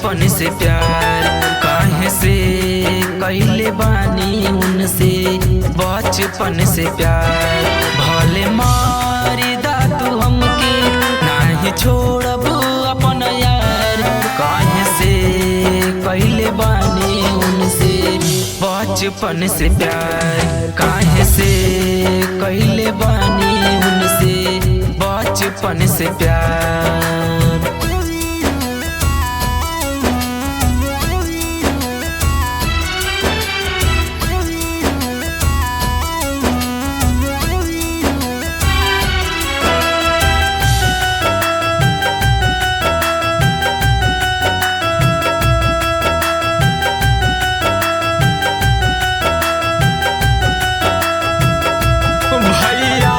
बचपन से प्यार काहे से कैले बानी उनसे, बचपन से प्यार भले मारी दा तू हमके नाही छोड़ब अपन यार, काहे से कैले बानी उनसे बचपन से प्यार, काहे से कैले बानी उनसे बचपन से प्यार। भैया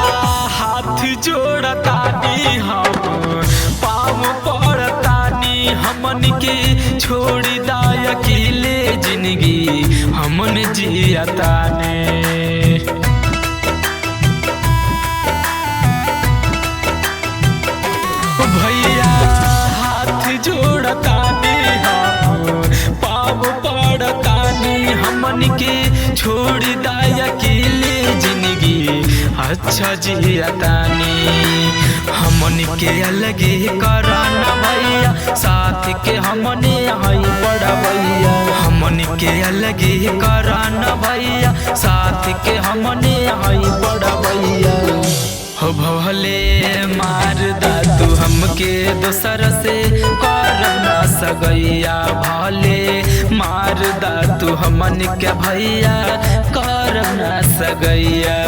हाथ जोड़तानी हम पाँव पड़तानी, हमन के छोड़ी दा अकेले जिंदगी हमन जियताने। भैया हाथ जोड़तानी हम पाँव पड़तानी, हमन के छोड़ी दा अकेले जिंदगी अच्छा जियतानी। हमन के अलगे कराना भैया साथ के हमने हई बड़ा भैया, हमन के अलगे कराना भैया साथ के हमने हई बड़ा भैया। हो भले मार दा तू हमके दोसर से करब ना सगैया, भले मार दा तू हमन के भैया करब ना सगैया।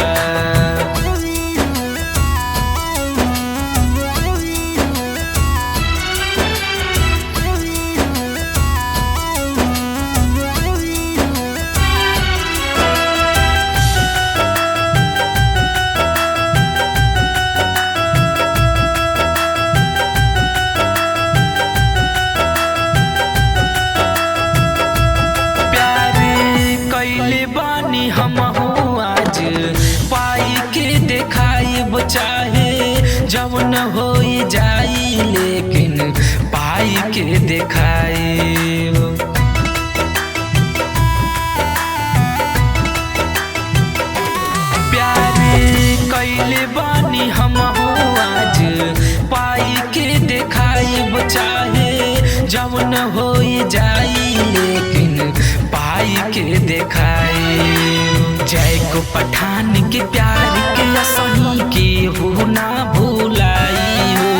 बानी हम आज पाई के देखाइब चाहे जवन हो जाई, लेकिन पाई के देखाइब। प्यारे कैले बानी हम आज पाई के देखाइब चाहे जवन हो जाई, लेकिन पाई के देखाई। जय को पठान के प्यार के असली के हो ना भूलाई हो,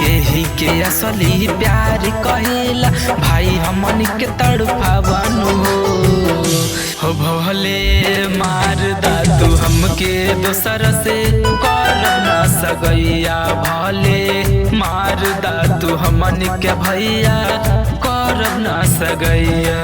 यही के असली प्यार कहेला भाई हमन के तड़पावन हो। भले मार दा तू हमके दोसर से करब ना सगैया, भले मार दा तू हमन के भैया करब ना सगैया।